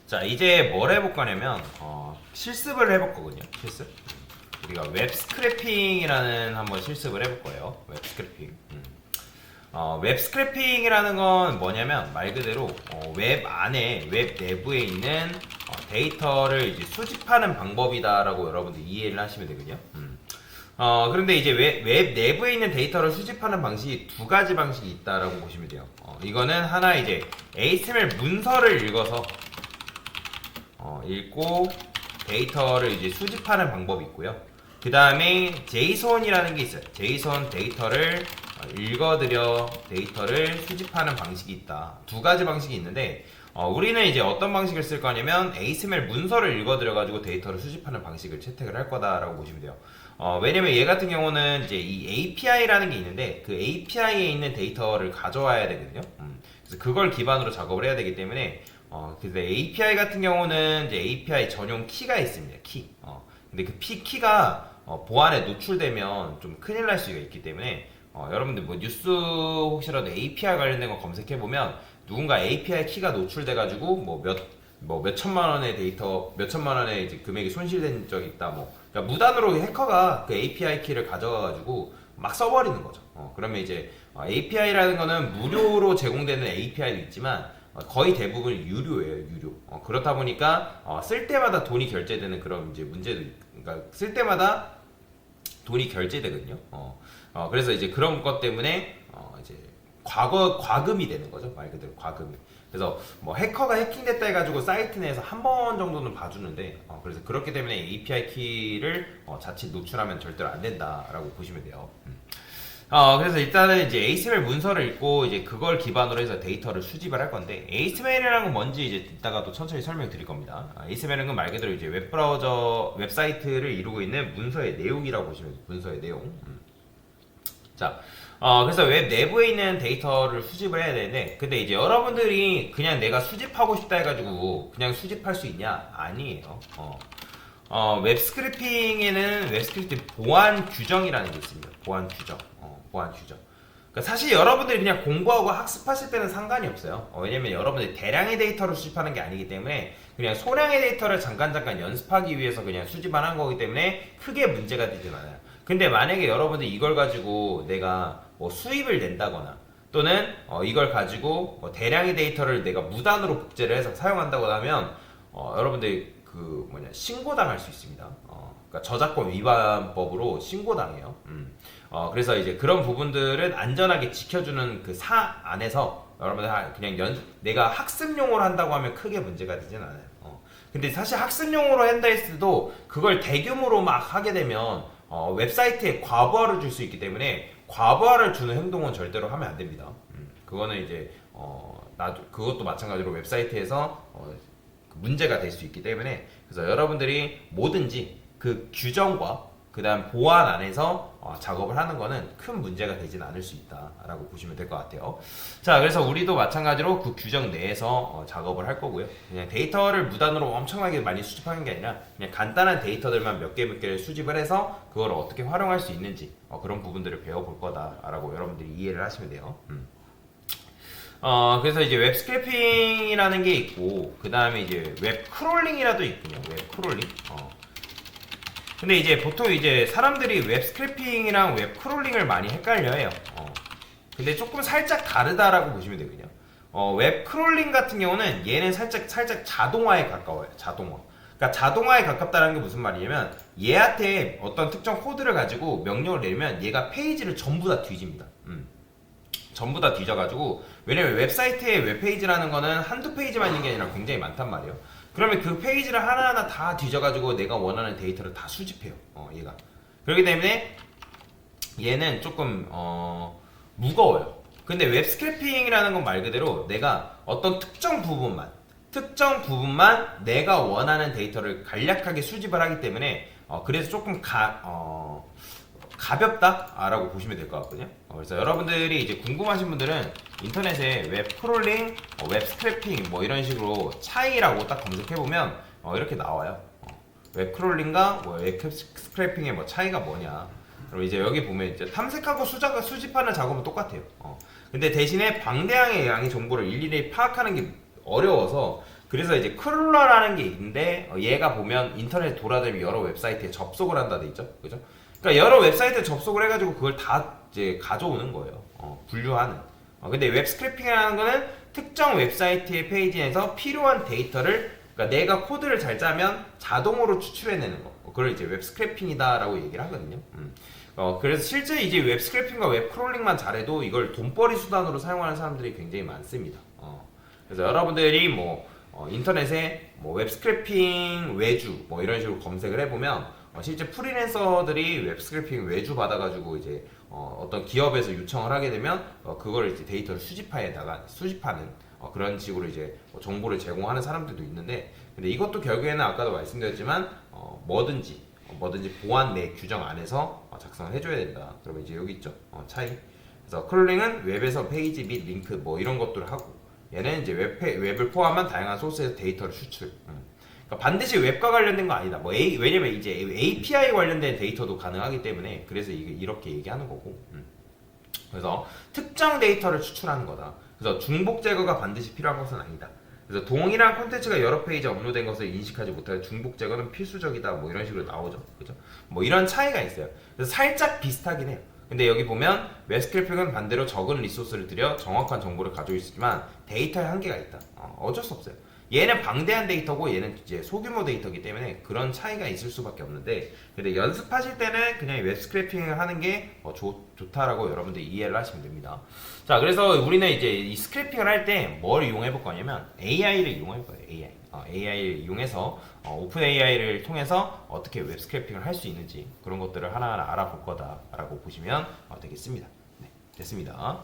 자, 이제 뭘 해볼 거냐면 실습을 해볼 거거든요. 실습. 우리가 웹 스크래핑이라는 한번 실습을 해볼 거예요. 웹 스크래핑. 웹 스크래핑이라는 건 뭐냐면 말 그대로 웹 안에 웹 내부에 있는 데이터를 이제 수집하는 방법이다라고 여러분들 이해를 하시면 되거든요. 그런데 이제 웹 내부에 있는 데이터를 수집하는 방식이 두 가지 방식이 있다라고 보시면 돼요. 이거는 하나 이제 HTML 문서를 읽어서 읽고 데이터를 이제 수집하는 방법이 있고요. 그 다음에 JSON이라는 게 있어요. JSON 데이터를 읽어들여 데이터를 수집하는 방식이 있다. 두 가지 방식이 있는데 우리는 이제 어떤 방식을 쓸 거냐면 HTML 문서를 읽어들여 가지고 데이터를 수집하는 방식을 채택을 할 거다라고 보시면 돼요. 왜냐면 얘 같은 경우는 이제 이 API라는 게 있는데 그 API에 있는 데이터를 가져와야 되거든요. 그래서 그걸 기반으로 작업을 해야 되기 때문에 그래서 API 같은 경우는 이제 API 전용 키가 있습니다. 키. 근데 그 키가 보안에 노출되면 좀 큰일 날 수가 있기 때문에 여러분들 뭐 뉴스 혹시라도 API 관련된 거 검색해 보면 누군가 API 키가 노출돼가지고 몇 천만 원의 데이터, 몇 천만 원의 이제 금액이 손실된 적이 있다. 그러니까 무단으로 해커가 그 API 키를 가져가가지고 막 써버리는 거죠. 그러면 이제 API라는 거는 무료로 제공되는 API도 있지만 거의 대부분 유료예요, 유료. 그렇다 보니까 쓸 때마다 돈이 결제되는 그런 이제 문제도, 그러니까 쓸 때마다 돈이 결제되거든요. 그래서 이제 그런 것 때문에 이제 과금이 되는 거죠, 말 그대로 과금이. 그래서 뭐 해커가 해킹됐다 해가지고 사이트 내에서 한 번 정도는 봐주는데, 그래서 그렇기 때문에 API 키를 자칫 노출하면 절대로 안 된다라고 보시면 돼요. 그래서 일단은 이제 HTML 문서를 읽고 이제 그걸 기반으로 해서 데이터를 수집을 할 건데, HTML이라는 건 뭔지 이제 이따가 또 천천히 설명드릴 겁니다. HTML은 말 그대로 이제 웹브라우저 웹사이트를 이루고 있는 문서의 내용이라고 보시면 돼요. 문서의 내용. 자, 그래서 웹 내부에 있는 데이터를 수집을 해야 되는데, 근데 이제 여러분들이 그냥 내가 수집하고 싶다 해가지고 그냥 수집할 수 있냐? 아니에요. 웹 스크래핑에는 웹 스크립트 보안 규정이라는 게 있습니다. 보안 규정. 보안 규정. 그러니까 사실 여러분들이 그냥 공부하고 학습하실 때는 상관이 없어요. 왜냐면 여러분들이 대량의 데이터를 수집하는 게 아니기 때문에 그냥 소량의 데이터를 잠깐 연습하기 위해서 그냥 수집만 한 거기 때문에 크게 문제가 되진 않아요. 근데 만약에 여러분들이 이걸 가지고 내가 뭐 수입을 낸다거나 또는 이걸 가지고 대량의 데이터를 내가 무단으로 복제를 해서 사용한다고 하면 여러분들이 신고당할 수 있습니다. 그러니까 저작권 위반법으로 신고당해요. 그래서 이제 그런 부분들은 안전하게 지켜주는 그 사 안에서 여러분들 그냥 내가 학습용으로 한다고 하면 크게 문제가 되진 않아요. 근데 사실 학습용으로 한다 했어도 그걸 대규모로 막 하게 되면 웹사이트에 과부하를 줄 수 있기 때문에 과부하를 주는 행동은 절대로 하면 안 됩니다. 그거는 이제 그것도 마찬가지로 웹사이트에서 문제가 될 수 있기 때문에, 그래서 여러분들이 뭐든지 그 규정과 그 다음 보안 안에서 작업을 하는 거는 큰 문제가 되진 않을 수 있다라고 보시면 될 것 같아요. 자, 그래서 우리도 마찬가지로 그 규정 내에서 작업을 할 거고요. 그냥 데이터를 무단으로 엄청나게 많이 수집하는 게 아니라 그냥 간단한 데이터들만 몇 개를 수집을 해서 그걸 어떻게 활용할 수 있는지 그런 부분들을 배워볼 거다라고 여러분들이 이해를 하시면 돼요. 그래서 이제 웹 스크래핑이라는 게 있고, 그 다음에 이제 웹 크롤링이라도 있군요. 웹 크롤링. 근데 이제 보통 이제 사람들이 웹 스크래핑이랑 웹 크롤링을 많이 헷갈려해요. 근데 조금 살짝 다르다라고 보시면 되거든요. 웹 크롤링 같은 경우는 얘는 살짝 자동화에 가까워요. 자동화. 그러니까 자동화에 가깝다는 게 무슨 말이냐면 얘한테 어떤 특정 코드를 가지고 명령을 내리면 얘가 페이지를 전부 다 뒤집니다. 전부 다 뒤져가지고, 왜냐면 웹사이트의 웹페이지라는 거는 한두 페이지만 있는 게 아니라 굉장히 많단 말이에요. 그러면 그 페이지를 하나하나 다 뒤져가지고 내가 원하는 데이터를 다 수집해요. 얘가. 그렇기 때문에 얘는 조금 무거워요. 근데 웹 스크래핑이라는 건 말 그대로 내가 어떤 특정 부분만 내가 원하는 데이터를 간략하게 수집을 하기 때문에 그래서 조금 가볍다라고 보시면 될 것 같거든요. 그래서 여러분들이 이제 궁금하신 분들은 인터넷에 웹 크롤링, 웹 스크래핑 뭐 이런 식으로 차이라고 딱 검색해보면 이렇게 나와요. 웹 크롤링과 웹 스크래핑의 뭐 차이가 뭐냐. 그럼 이제 여기 보면 이제 탐색하고 수집하는 작업은 똑같아요. 근데 대신에 방대한 양의 정보를 일일이 파악하는 게 어려워서 그래서 이제 크롤러라는 게 있는데 얘가 보면 인터넷 돌아다니면 여러 웹사이트에 접속을 한다 돼 있죠, 그죠? 그러니까 여러 웹사이트에 접속을 해가지고 그걸 다 이제 가져오는 거예요. 분류하는. 근데 웹 스크래핑이라는 거는 특정 웹사이트의 페이지에서 필요한 데이터를 그러니까 내가 코드를 잘 짜면 자동으로 추출해내는 거. 그걸 이제 웹 스크래핑이다라고 얘기를 하거든요. 그래서 실제 이제 웹 스크래핑과 웹 크롤링만 잘해도 이걸 돈벌이 수단으로 사용하는 사람들이 굉장히 많습니다. 그래서 여러분들이 뭐 인터넷에 뭐 웹 스크래핑 외주 뭐 이런 식으로 검색을 해보면 실제 프리랜서들이 웹 스크래핑 외주 받아가지고 이제 어떤 기업에서 요청을 하게 되면 그걸 이제 데이터를 수집하는 그런 식으로 이제 정보를 제공하는 사람들도 있는데 근데 이것도 결국에는 아까도 말씀드렸지만 뭐든지 보안 내 규정 안에서 작성을 해줘야 된다. 그러면 이제 여기 있죠. 차이. 그래서 크롤링은 웹에서 페이지 및 링크 뭐 이런 것들을 하고 얘는 이제 웹을 포함한 다양한 소스에서 데이터를 수출. 그러니까 반드시 웹과 관련된 거 아니다. 왜냐면 이제 API 관련된 데이터도 가능하기 때문에 그래서 이게 이렇게 얘기하는 거고. 그래서 특정 데이터를 추출하는 거다. 그래서 중복 제거가 반드시 필요한 것은 아니다. 그래서 동일한 콘텐츠가 여러 페이지에 업로드된 것을 인식하지 못하여 중복 제거는 필수적이다. 뭐 이런 식으로 나오죠. 그죠? 뭐 이런 차이가 있어요. 그래서 살짝 비슷하긴 해요. 근데 여기 보면 웹 스크래핑은 반대로 적은 리소스를 들여 정확한 정보를 가지고 있지만 데이터에 한계가 있다. 어쩔 수 없어요. 얘는 방대한 데이터고 얘는 이제 소규모 데이터이기 때문에 그런 차이가 있을 수밖에 없는데 근데 연습하실 때는 그냥 웹 스크래핑을 하는 게 좋다라고 여러분들 이해를 하시면 됩니다. 자, 그래서 우리는 이제 이 스크래핑을 할 때 뭘 이용해 볼 거냐면 AI를 이용해 볼 거예요. AI를 이용해서 오픈 AI를 통해서 어떻게 웹 스크래핑을 할 수 있는지 그런 것들을 하나하나 알아볼 거다라고 보시면 되겠습니다. 네, 됐습니다.